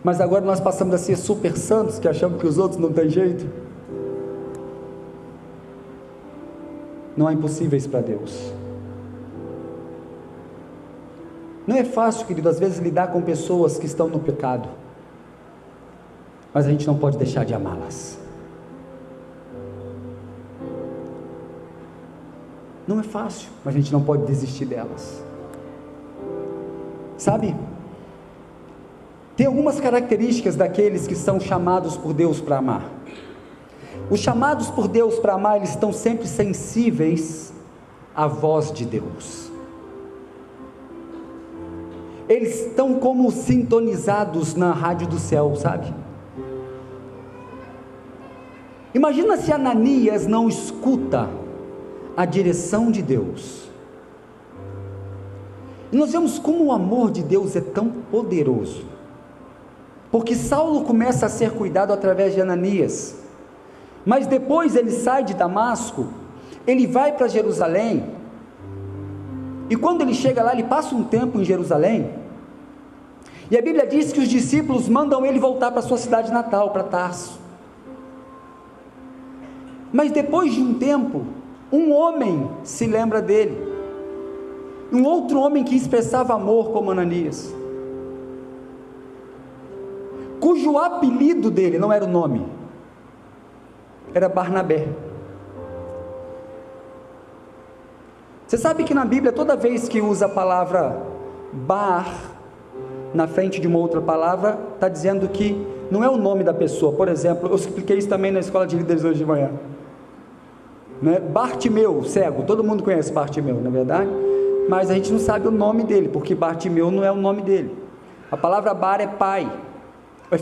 mas agora nós passamos a ser super santos, que achamos que os outros não têm jeito. Não há impossíveis para Deus. Não é fácil, querido, às vezes lidar com pessoas que estão no pecado, mas a gente não pode deixar de amá-las. Não é fácil, mas a gente não pode desistir delas. Sabe, tem algumas características daqueles que são chamados por Deus para amar. Os chamados por Deus para amar, eles estão sempre sensíveis à voz de Deus. Eles estão como sintonizados na rádio do céu, sabe? Imagina se Ananias não escuta a direção de Deus. E nós vemos como o amor de Deus é tão poderoso, porque Saulo começa a ser cuidado através de Ananias, mas depois ele sai de Damasco, ele vai para Jerusalém, e quando ele chega lá, ele passa um tempo em Jerusalém, e a Bíblia diz que os discípulos mandam ele voltar para sua cidade natal, para Tarso. Mas depois de um tempo, um homem se lembra dele, um outro homem que expressava amor como Ananias, cujo apelido dele não era o nome, era Barnabé. Você sabe que na Bíblia, toda vez que usa a palavra Bar na frente de uma outra palavra, está dizendo que não é o nome da pessoa. Por exemplo, eu expliquei isso também na escola de líderes hoje de manhã, né? Bartimeu, cego, todo mundo conhece Bartimeu, não é verdade? Mas a gente não sabe o nome dele, porque Bartimeu não é o nome dele. A palavra Bar é pai, é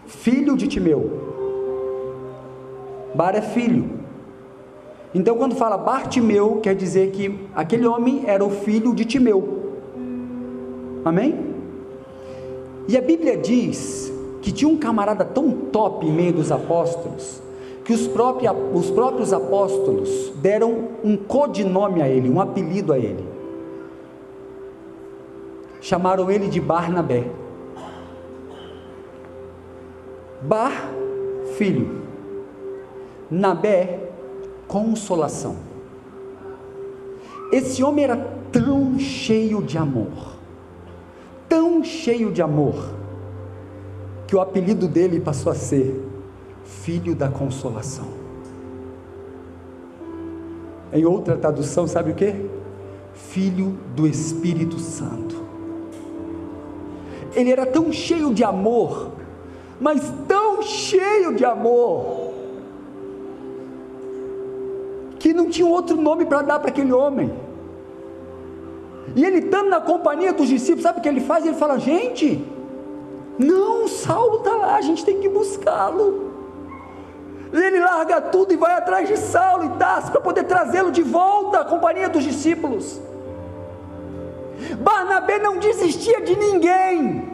filho de Timeu. Bar é filho. Então quando fala Bartimeu, quer dizer que aquele homem era o filho de Timeu. Amém? E a Bíblia diz que tinha um camarada tão top em meio dos apóstolos, que os próprios apóstolos deram um codinome a ele, um apelido a ele. Chamaram ele de Barnabé. Bar, filho. Nabé, consolação. Esse homem era tão cheio de amor, que o apelido dele passou a ser filho da consolação. Em outra tradução, sabe o que? filho do Espírito Santo. Ele era tão cheio de amor, mas tão cheio de amor, que não tinha outro nome para dar para aquele homem. E ele estando na companhia dos discípulos, sabe o que ele faz? Ele fala: gente, não, Saulo está lá, a gente tem que buscá-lo. Ele larga tudo e vai atrás de Saulo e Tarso, para poder trazê-lo de volta à companhia dos discípulos. Barnabé não desistia de ninguém.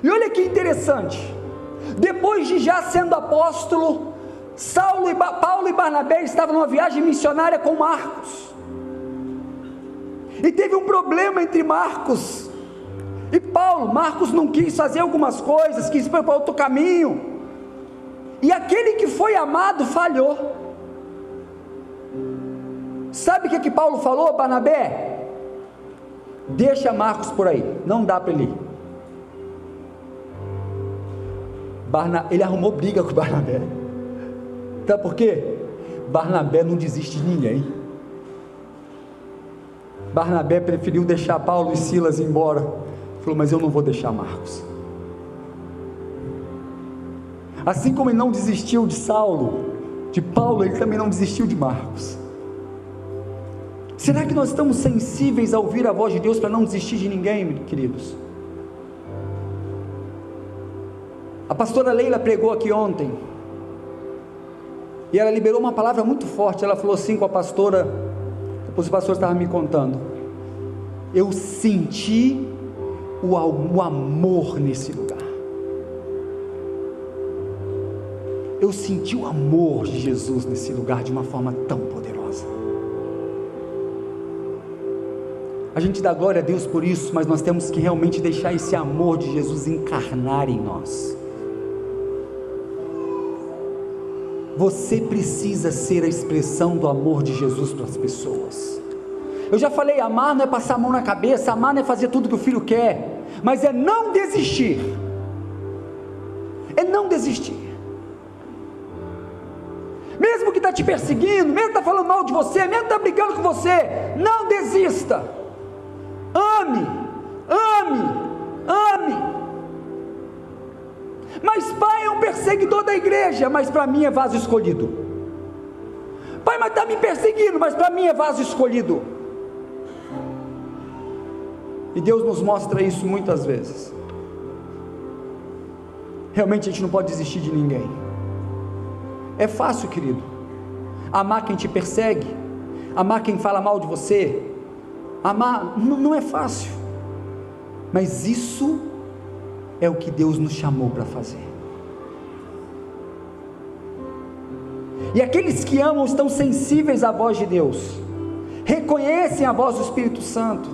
E olha que interessante, depois de já sendo apóstolo, Paulo e Barnabé estavam numa viagem missionária com Marcos, e teve um problema entre Marcos e Paulo. Marcos não quis fazer algumas coisas, quis ir para outro caminho, e aquele que foi amado falhou. Sabe o que Paulo falou? Barnabé, deixa Marcos por aí, não dá para ele ir. Ele arrumou briga com Barnabé. Sabe por quê? Barnabé não desiste de ninguém. Barnabé preferiu deixar Paulo e Silas embora. Falou: mas eu não vou deixar Marcos. Assim como ele não desistiu de Paulo, ele também não desistiu de Marcos. Será que nós estamos sensíveis a ouvir a voz de Deus para não desistir de ninguém, queridos? A pastora Leila pregou aqui ontem, e ela liberou uma palavra muito forte. Ela falou assim com a pastora, depois o pastor estava me contando: eu senti o amor nesse lugar. Eu senti o amor de Jesus nesse lugar de uma forma tão poderosa. A gente dá glória a Deus por isso, mas nós temos que realmente deixar esse amor de Jesus encarnar em nós. Você precisa ser a expressão do amor de Jesus para as pessoas. Eu já falei, amar não é passar a mão na cabeça, amar não é fazer tudo que o filho quer, mas é não desistir. É não desistir. Mesmo que está te perseguindo, mesmo que está falando mal de você, mesmo que está brigando com você, não desista. Ame, ame, ame. Mas pai, é um perseguidor da igreja, mas para mim é vaso escolhido. Pai, mas está me perseguindo, mas para mim é vaso escolhido. E Deus nos mostra isso muitas vezes. Realmente a gente não pode desistir de ninguém. É fácil, querido, amar quem te persegue, amar quem fala mal de você, amar, não é fácil, mas isso é o que Deus nos chamou para fazer. E aqueles que amam estão sensíveis à voz de Deus, reconhecem a voz do Espírito Santo.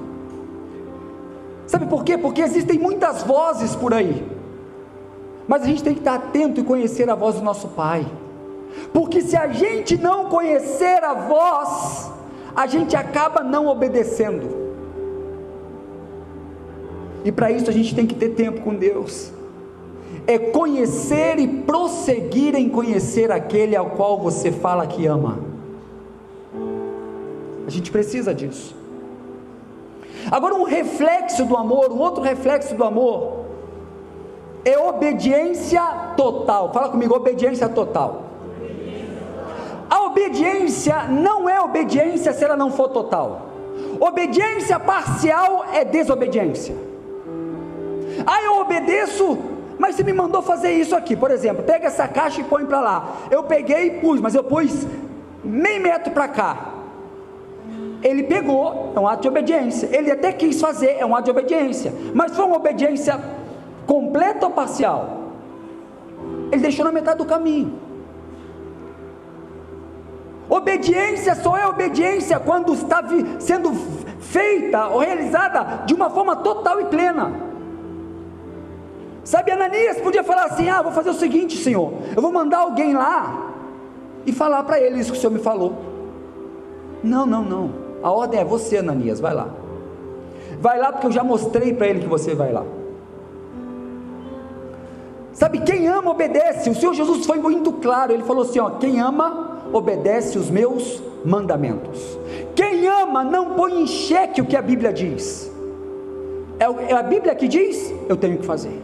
Sabe por quê? Porque existem muitas vozes por aí, mas a gente tem que estar atento e conhecer a voz do nosso Pai, porque se a gente não conhecer a voz, a gente acaba não obedecendo. E para isso a gente tem que ter tempo com Deus, é conhecer e prosseguir em conhecer aquele ao qual você fala que ama. A gente precisa disso. Agora, um reflexo do amor, um outro reflexo do amor, é obediência total. Fala comigo, obediência total. A obediência não é obediência se ela não for total. Obediência parcial é desobediência. Eu obedeço, mas você me mandou fazer isso aqui, por exemplo, pega essa caixa e põe para lá. Eu peguei e pus, mas eu pus meio metro para cá. Ele pegou, é um ato de obediência. Ele até quis fazer, é um ato de obediência, mas foi uma obediência completa ou parcial? Ele deixou na metade do caminho. Obediência só é obediência quando está sendo feita ou realizada de uma forma total e plena. Sabe, Ananias podia falar assim: vou fazer o seguinte, Senhor, eu vou mandar alguém lá e falar para ele isso que o Senhor me falou. Não, a ordem é você, Ananias, vai lá porque eu já mostrei para ele que você vai lá. Sabe, quem ama obedece. O Senhor Jesus foi muito claro, ele falou assim: quem ama obedece os meus mandamentos. Quem ama ama não põe em xeque o que a Bíblia diz. É a Bíblia que diz, eu tenho que fazer.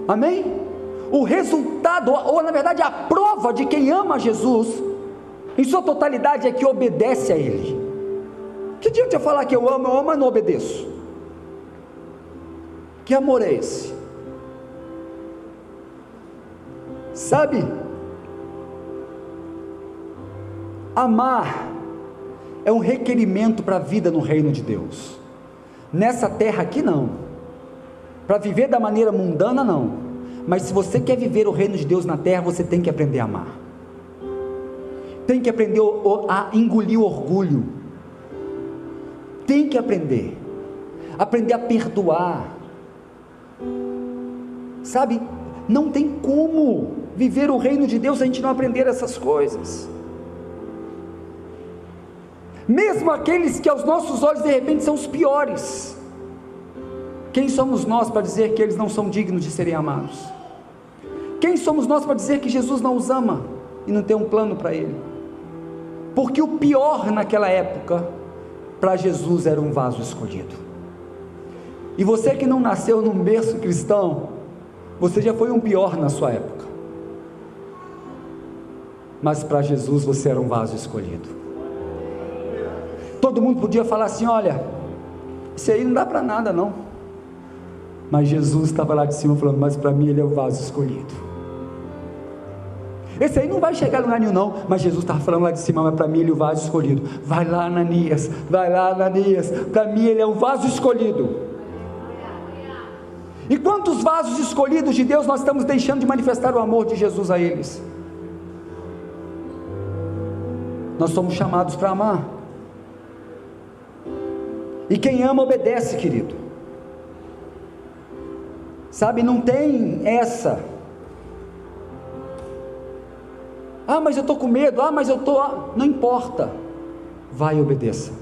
Amém? O resultado, ou na verdade a prova de quem ama Jesus, em sua totalidade, é que obedece a Ele. Que adianta eu falar que eu amo, mas não obedeço? Que amor é esse? Sabe, amar é um requerimento para a vida no reino de Deus. Nessa terra aqui não, para viver da maneira mundana não, mas se você quer viver o reino de Deus na terra, você tem que aprender a amar, tem que aprender a engolir o orgulho, tem que aprender a perdoar, sabe, não tem como viver o reino de Deus se a gente não aprender essas coisas. Mesmo aqueles que aos nossos olhos de repente são os piores, quem somos nós para dizer que eles não são dignos de serem amados? Quem somos nós para dizer que Jesus não os ama e não tem um plano para ele? Porque o pior naquela época para Jesus era um vaso escolhido. E você que não nasceu num berço cristão, você já foi um pior na sua época, mas para Jesus você era um vaso escolhido. Todo mundo podia falar assim: olha, isso aí não dá para nada não, mas Jesus estava lá de cima falando: mas para mim ele é o vaso escolhido. Esse aí não vai chegar no lugar nenhum não, mas Jesus estava falando lá de cima: mas para mim ele é o vaso escolhido. Vai lá, Ananias, para mim ele é o vaso escolhido. E quantos vasos escolhidos de Deus nós estamos deixando de manifestar o amor de Jesus a eles? Nós somos chamados para amar, e quem ama obedece, querido. Sabe, não tem essa: mas eu estou com medo, mas eu estou... Não importa, vai e obedeça.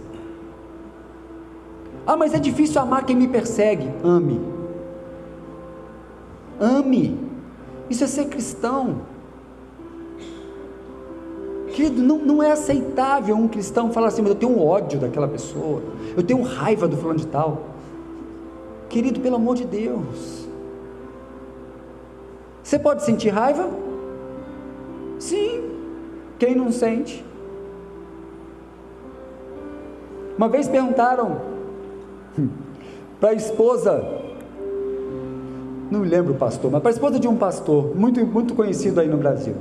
Mas é difícil amar quem me persegue. Ame, isso é ser cristão, querido. Não é aceitável um cristão falar assim: mas eu tenho ódio daquela pessoa, eu tenho raiva do fulano de tal. Querido, pelo amor de Deus, você pode sentir raiva? Sim, quem não sente? Uma vez perguntaram para a esposa, não me lembro o pastor, mas para a esposa de um pastor muito conhecido aí no Brasil,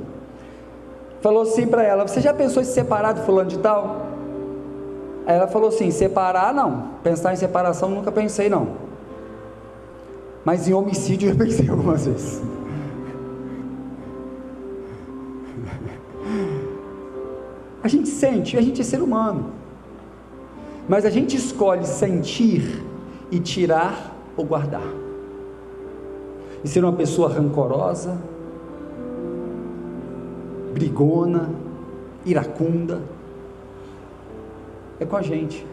falou assim para ela: você já pensou em se separar do fulano de tal? Aí ela falou assim: separar não, pensar em separação nunca pensei não, mas em homicídio eu já pensei algumas vezes. A gente sente, a gente é ser humano, mas a gente escolhe sentir e tirar ou guardar, e ser uma pessoa rancorosa, brigona, iracunda, é com a gente.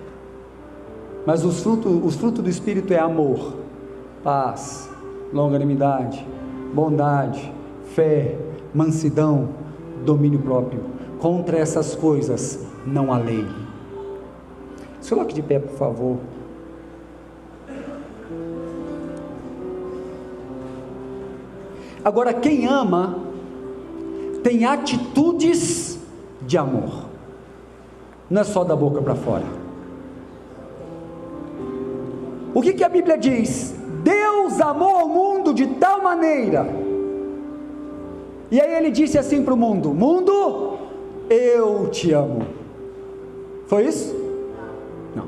Mas os frutos do Espírito é amor, paz, longanimidade, bondade, fé, mansidão, domínio próprio. Contra essas coisas não há lei. Se coloque de pé, por favor. Agora, quem ama tem atitudes de amor, não é só da boca para fora. O que a Bíblia diz? Deus amou o mundo de tal maneira, e aí ele disse assim para o mundo: mundo, eu te amo. Foi isso? Não.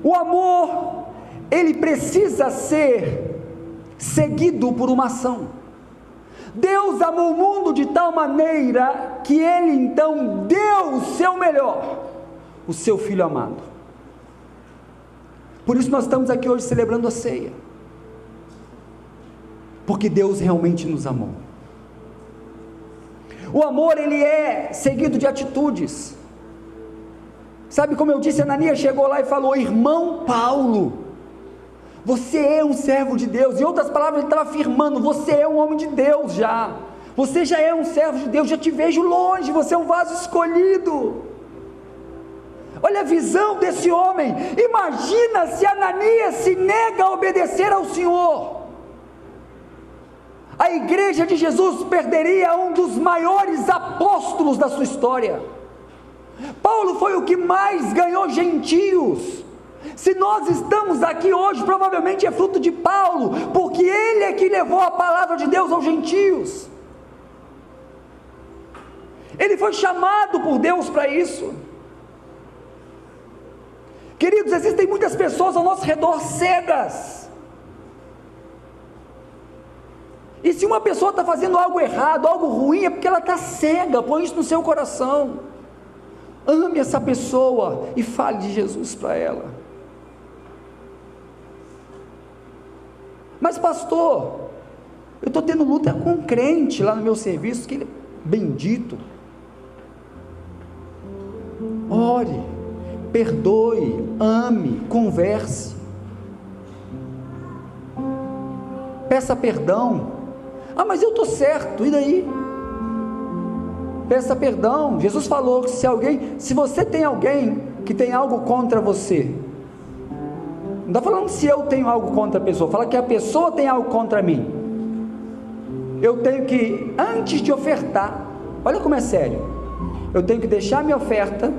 O amor, ele precisa ser seguido por uma ação. Deus amou o mundo de tal maneira que ele então deu o seu melhor, o seu Filho amado. Por isso nós estamos aqui hoje celebrando a ceia, porque Deus realmente nos amou. O amor, ele é seguido de atitudes. Sabe, como eu disse, Ananias chegou lá e falou: irmão Paulo, você é um servo de Deus. Em outras palavras, ele estava afirmando: você é um homem de Deus já, você já é um servo de Deus, já te vejo longe, você é um vaso escolhido. Olha a visão desse homem. Imagina se Ananias se nega a obedecer ao Senhor. A igreja de Jesus perderia um dos maiores apóstolos da sua história. Paulo foi o que mais ganhou gentios. Se nós estamos aqui hoje, provavelmente é fruto de Paulo, porque ele é que levou a palavra de Deus aos gentios. Ele foi chamado por Deus para isso. Queridos, existem muitas pessoas ao nosso redor cegas. E se uma pessoa está fazendo algo errado, algo ruim, é porque ela está cega. Põe isso no seu coração. Ame essa pessoa e fale de Jesus para ela. Mas pastor, eu estou tendo luta com um crente lá no meu serviço, que ele é bendito. Ore, perdoe, ame, converse, peça perdão. Ah, mas eu estou certo, e daí? Peça perdão. Jesus falou que se você tem alguém que tem algo contra você, não está falando se eu tenho algo contra a pessoa, fala que a pessoa tem algo contra mim, eu tenho que, antes de ofertar, olha como é sério, eu tenho que deixar minha oferta,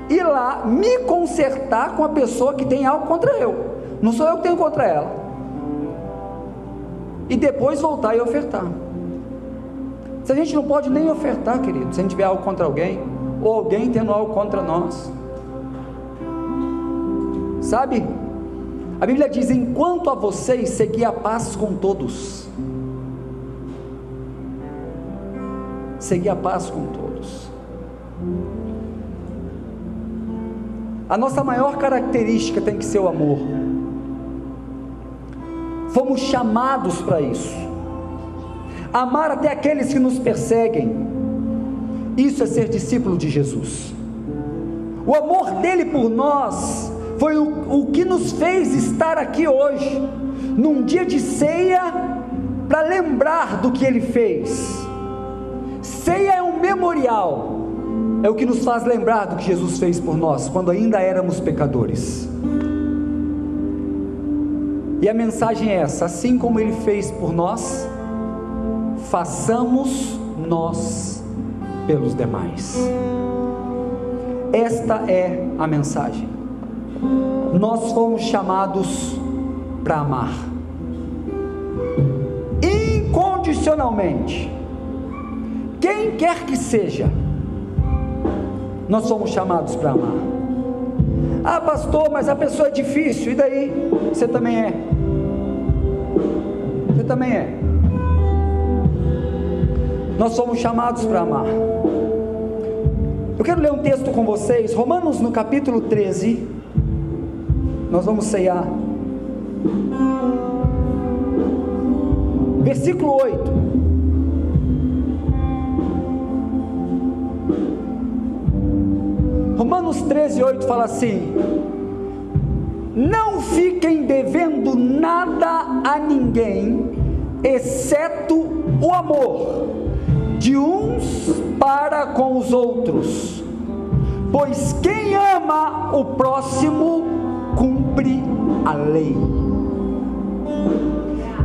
ir lá, me consertar com a pessoa que tem algo contra eu, não sou eu que tenho contra ela, e depois voltar e ofertar. Se a gente não pode nem ofertar, querido, se a gente tiver algo contra alguém, ou alguém tendo algo contra nós, sabe, a Bíblia diz, enquanto a vocês, segui a paz com todos, segui a paz com todos. A nossa maior característica tem que ser o amor. Fomos chamados para isso. Amar até aqueles que nos perseguem. Isso é ser discípulo de Jesus. O amor dele por nós foi o que nos fez estar aqui hoje, num dia de ceia, para lembrar do que ele fez. Ceia é um memorial, é o que nos faz lembrar do que Jesus fez por nós, quando ainda éramos pecadores. E a mensagem é essa: assim como ele fez por nós, façamos nós pelos demais. Esta é a mensagem. Nós fomos chamados para amar incondicionalmente, quem quer que seja. Nós somos chamados para amar. Ah, pastor, mas a pessoa é difícil. E daí? Você também é. Você também é. Nós somos chamados para amar. Eu quero ler um texto com vocês, Romanos no capítulo 13. Nós vamos ceiar. Versículo 8. Romanos 13, 8 fala assim: não fiquem devendo nada a ninguém, exceto o amor de uns para com os outros, pois quem ama o próximo cumpre a lei.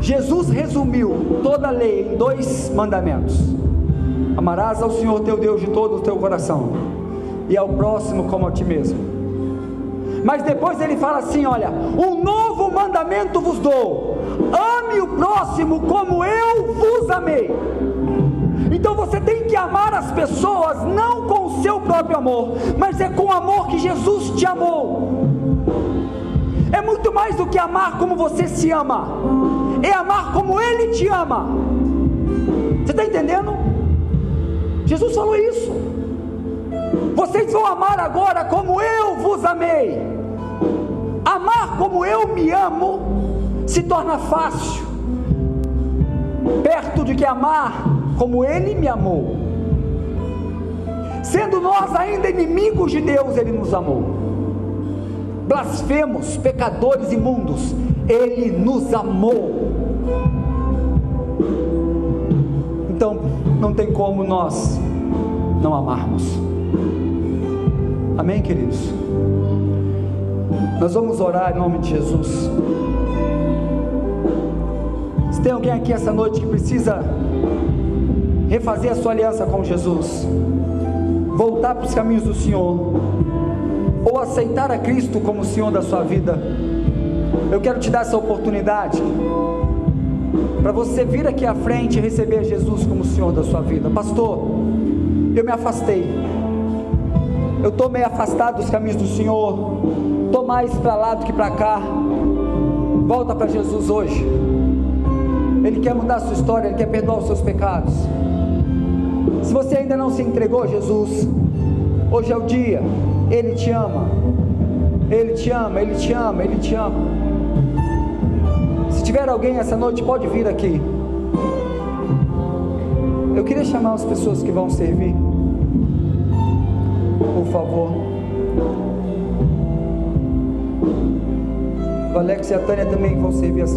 Jesus resumiu toda a lei em 2 mandamentos: amarás ao Senhor teu Deus de todo o teu coração, e ao próximo como a ti mesmo. Mas depois ele fala assim: olha, um novo mandamento vos dou, ame o próximo como eu vos amei. Então você tem que amar as pessoas não com o seu próprio amor, mas é com o amor que Jesus te amou. É muito mais do que amar como você se ama, é amar como Ele te ama. Você está entendendo? Jesus falou isso: vocês vão amar agora como eu vos amei. Amar como eu me amo se torna fácil, perto de que amar como Ele me amou. Sendo nós ainda inimigos de Deus, Ele nos amou. Blasfemos, pecadores imundos, Ele nos amou. Então não tem como nós não amarmos. Amém, queridos? Nós vamos orar em nome de Jesus. Se tem alguém aqui essa noite que precisa refazer a sua aliança com Jesus, voltar para os caminhos do Senhor, ou aceitar a Cristo como o Senhor da sua vida, eu quero te dar essa oportunidade, para você vir aqui à frente e receber Jesus como o Senhor da sua vida. Pastor, eu me afastei, eu estou meio afastado dos caminhos do Senhor, estou mais para lá do que para cá. Volta para Jesus hoje. Ele quer mudar a sua história, Ele quer perdoar os seus pecados. Se você ainda não se entregou a Jesus, hoje é o dia. Ele te ama, Ele te ama, Ele te ama, Ele te ama. Se tiver alguém essa noite, pode vir aqui. Eu queria chamar as pessoas que vão servir, por favor. O Alex e a Tânia também vão servir assim.